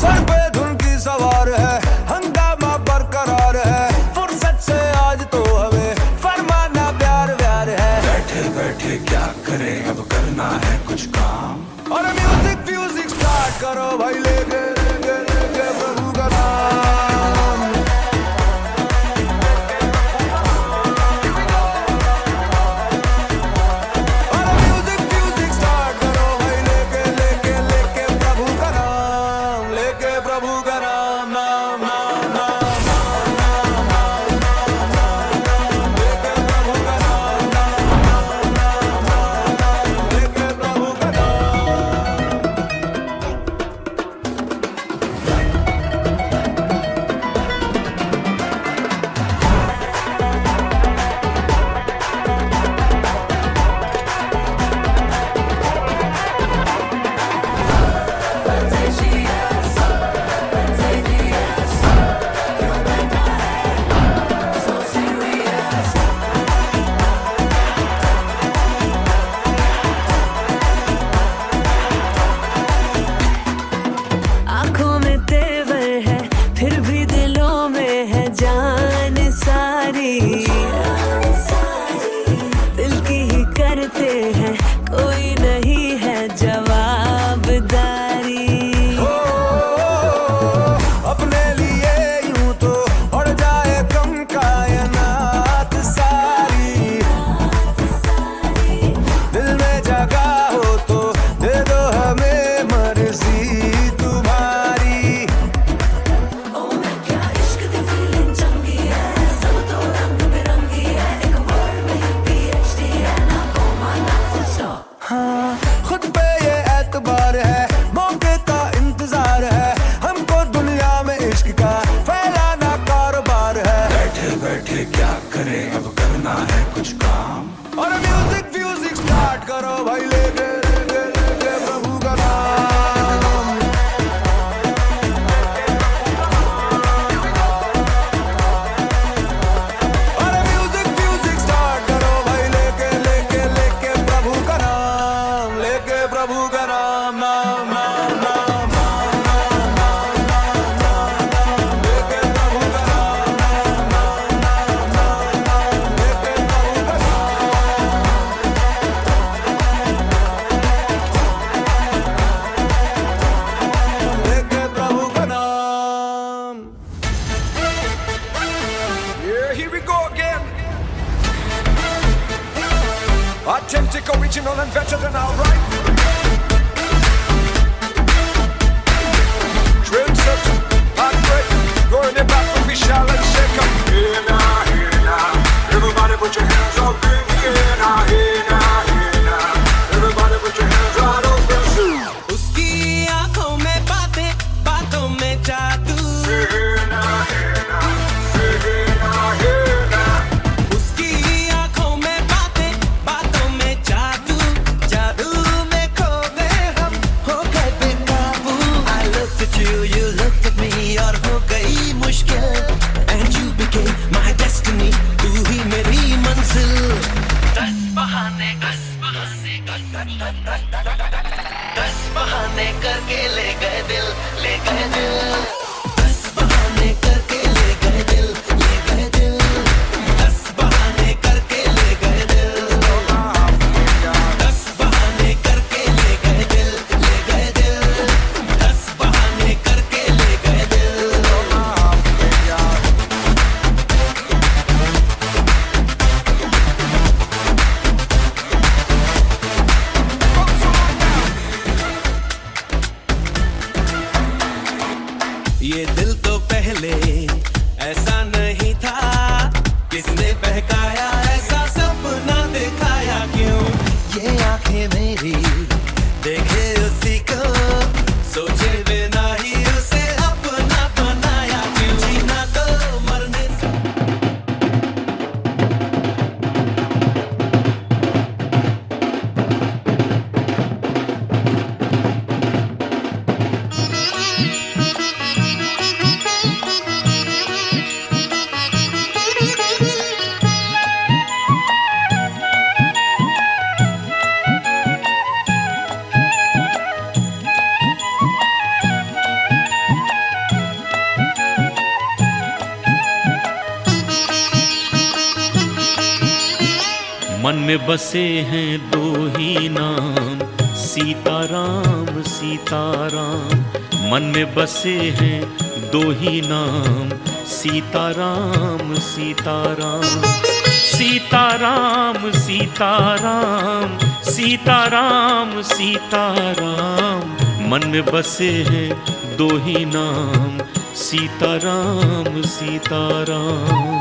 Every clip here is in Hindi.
सर पे धुन की सवार है, हंगामा बरकरार है, फुर्सत से आज तो हमें फरमाना प्यार व्यार है। बैठे बैठे क्या करें, अब करना है कुछ काम। और म्यूजिक म्यूजिक स्टार्ट करो भाई, लेके लेके लेके प्रभु का नाम। और म्यूजिक म्यूजिक स्टार्ट करो भाई, लेके लेके लेके प्रभु का नाम, लेके प्रभु का नाम, नाम नाम नाम नाम नाम नाम नाम नाम, लेके प्रभु का नाम, नाम नाम नाम नाम, लेके प्रभु का नाम। आंखों में तेवर है, फिर भी दिलों में है जान सारी। दिल की ही करते हैं, कोई नहीं है जवाबदारी। अपने लिए यूं तो उड़ जाए कम कायनात सारी। दिल में जगह हो तो दे दो हमें मर्जी तुम्हारी। हाँ, खुद पे ये एतबार है, मौके का इंतजार है, हमको दुनिया में इश्क का फैलाना कारोबार है। बैठे बैठे क्या करें, अब करना है कुछ काम। और म्यूजिक म्यूजिक स्टार्ट करो भाई, लेके लेके लेके प्रभु का नाम। और म्यूजिक म्यूजिक स्टार्ट करो भाई, लेके लेके लेके प्रभु का नाम, लेके प्रभु का नाम, नाम नाम नाम नाम नाम नाम नाम नाम नाम, लेके प्रभु का नाम, नाम नाम नाम नाम नाम, लेके प्रभु का नाम, लेके प्रभु का नाम। Yeah, here we go again. Authentic, original, and better than alright. Trendsetter, heartbreak, going it back from Vishal and Shaker. Hey now, hey now, everybody put your hands up in the air now, hey now, hey now, everybody put your hands right up and shoot. उसकी आंखों में बातें, बातों में जादू। Hey now, hey now, hey now, hey now. उसकी आंखों में बातें, बातों में जादू। जादू में खो गए हम, हो गए बेकाबू। I looked at you, you looked at me, और हो गई मुश्किल। And you became my destiny, तू ही मेरी मंजिल। दस बहाने करके ले गए दिल, ले गए दिल। 10 बहाने करके ले गए दिल, ले गए दिल। 10 बहाने करके ले गए दिल। 10 बहाने करके ले गए दिल, ले गए दिल। 10 बहाने करके ले गए दिल। ये दिल तो पहले ऐसा नहीं था, किसने बहकाया ऐसा सपना दिखाया क्यों? ये आंखें मेरी देखे उसी को, सोचे बिना ही उसे अपना बनाया क्यों? जीना तो मरने से मन में बसे हैं दो ही नाम, सीताराम सीताराम। मन में बसे हैं दो ही नाम, सीताराम सीताराम। सीताराम सीताराम सीताराम सीताराम। मन में बसे हैं दो ही नाम, सीताराम सीताराम।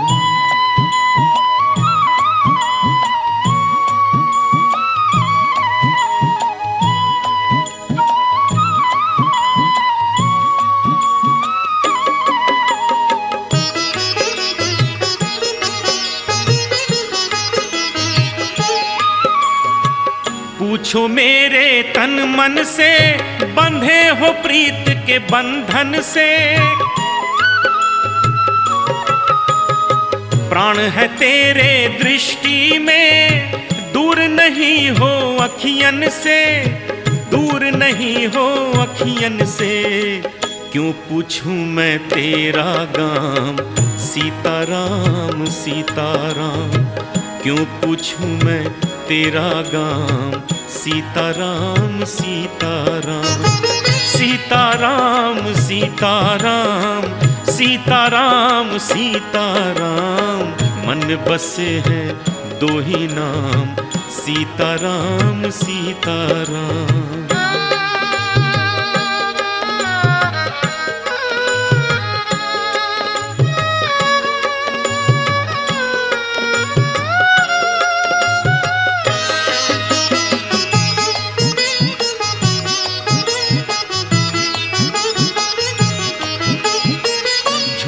पूछो मेरे तन मन से, बंधे हो प्रीत के बंधन से। प्राण है तेरे दृष्टि में, दूर नहीं हो अखियन से, दूर नहीं हो अखियन से। क्यों पूछूं मैं तेरा गाम, सीताराम सीताराम। क्यों पूछूं मैं तेरा गाम, सीताराम सीताराम। सीताराम सीताराम सीताराम सीताराम। मन में बसे हैं दो ही नाम, सीताराम सीताराम।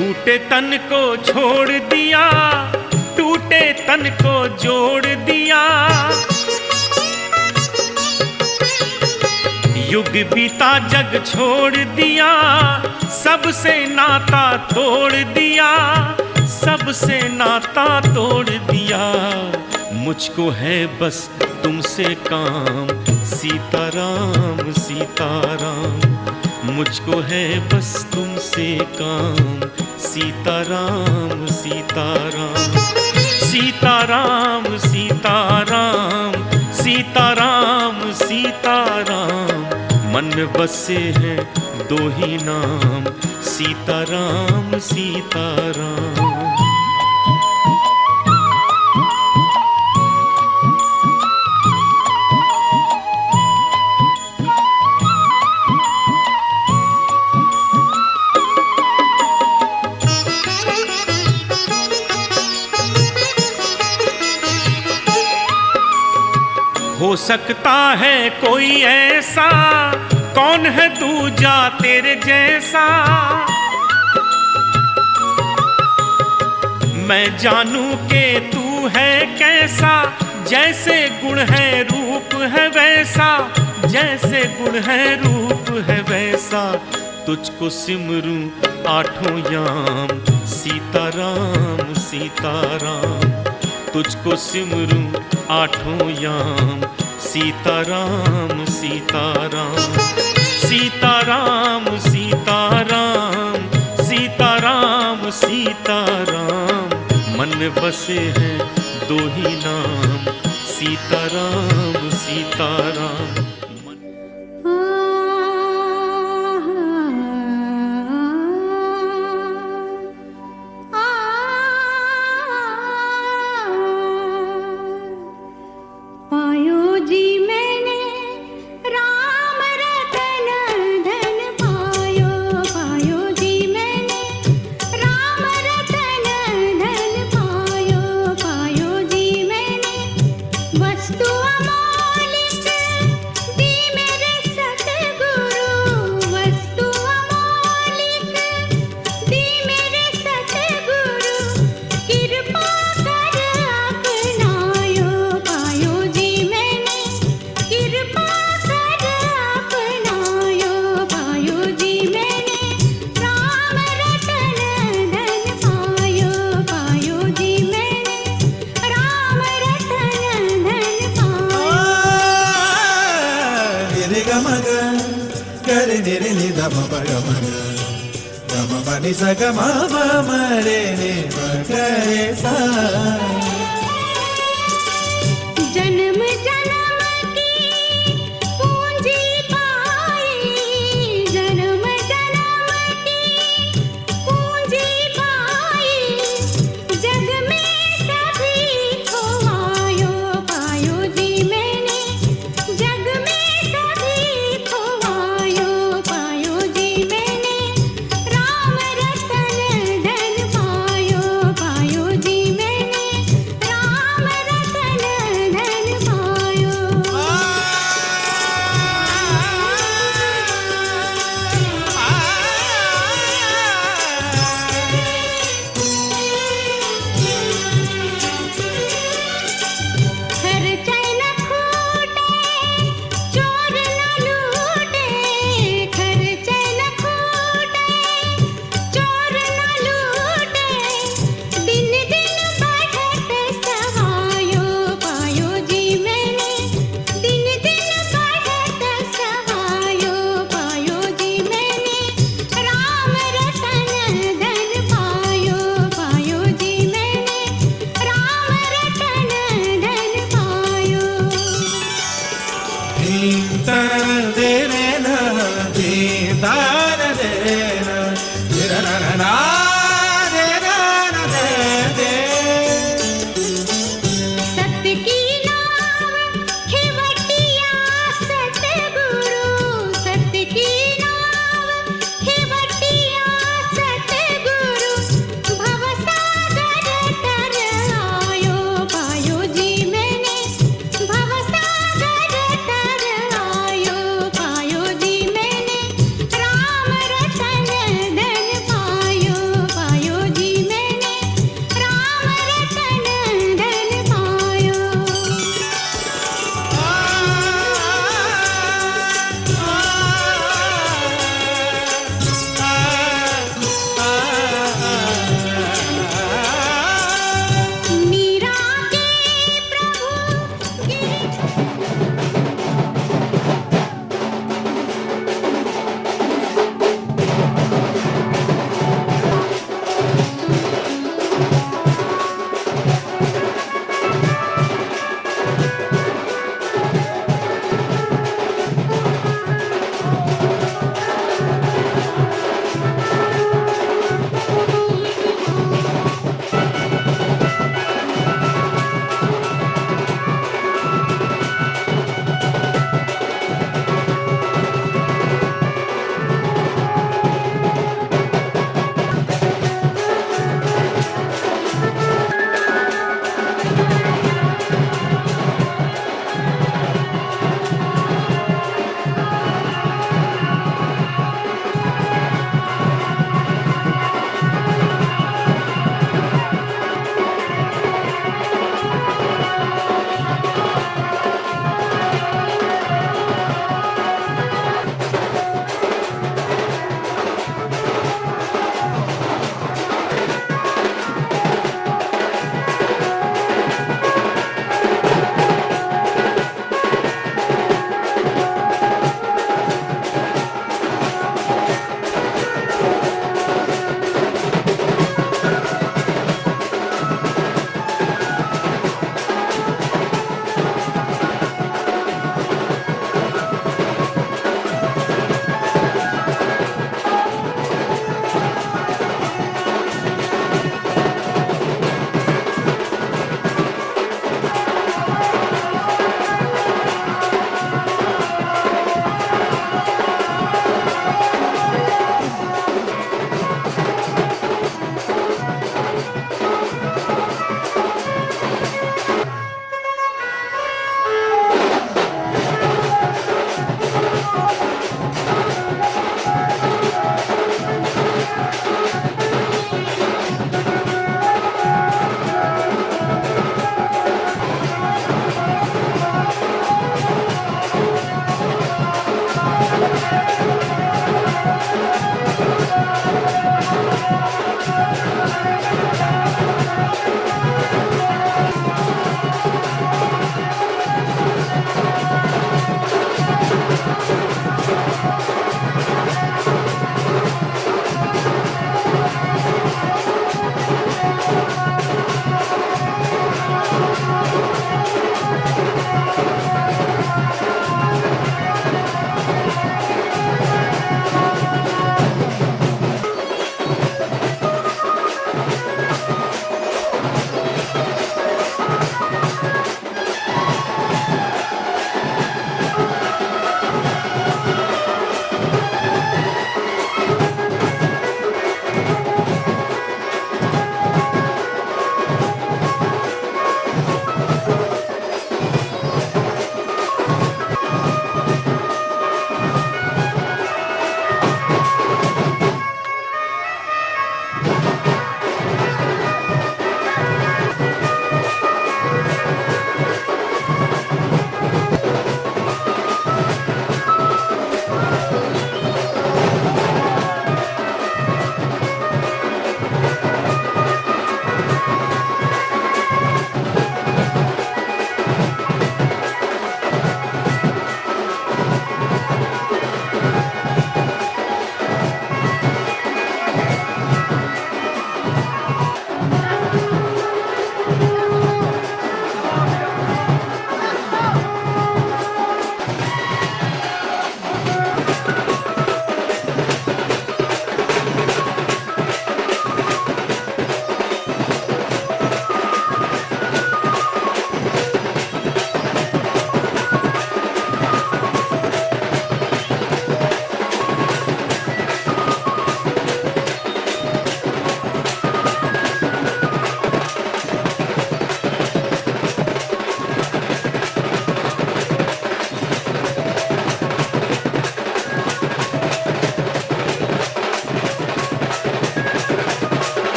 टूटे तन को छोड़ दिया, टूटे तन को जोड़ दिया। युग बीता जग छोड़ दिया, सबसे नाता तोड़ दिया, सबसे नाता तोड़ दिया। मुझको है बस तुमसे काम, सीताराम सीताराम। मुझको है बस तुमसे काम, सीताराम सीताराम। सीताराम सीताराम सीताराम सीताराम। मन में बसे हैं दो ही नाम, सीताराम सीताराम। हो सकता है कोई ऐसा, कौन है दूजा तेरे जैसा। मैं जानूं के तू है कैसा, जैसे गुण है रूप है वैसा, जैसे गुण है रूप है वैसा। तुझको सिमरूं आठों याम, सीताराम सीताराम। तुझको सिमरूं आठों याम, सीताराम सीताराम। सीताराम सीताराम सीताराम सीताराम। मन में बसे हैं दो ही नाम, Sitaram Sitaram. Ni sa ga ma ma ma re ne pa ga re sa. जन्म जन्म की पूंजी पाई, जन्म जन्म की पूंजी पाई, जग में सभी खोवायो पायो जी मैंने, जग में सभी खोवायो पायो जी मैंने, राम रतन धन पायो पायो जी मैंने, राम रतन धन पायो।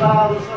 सदा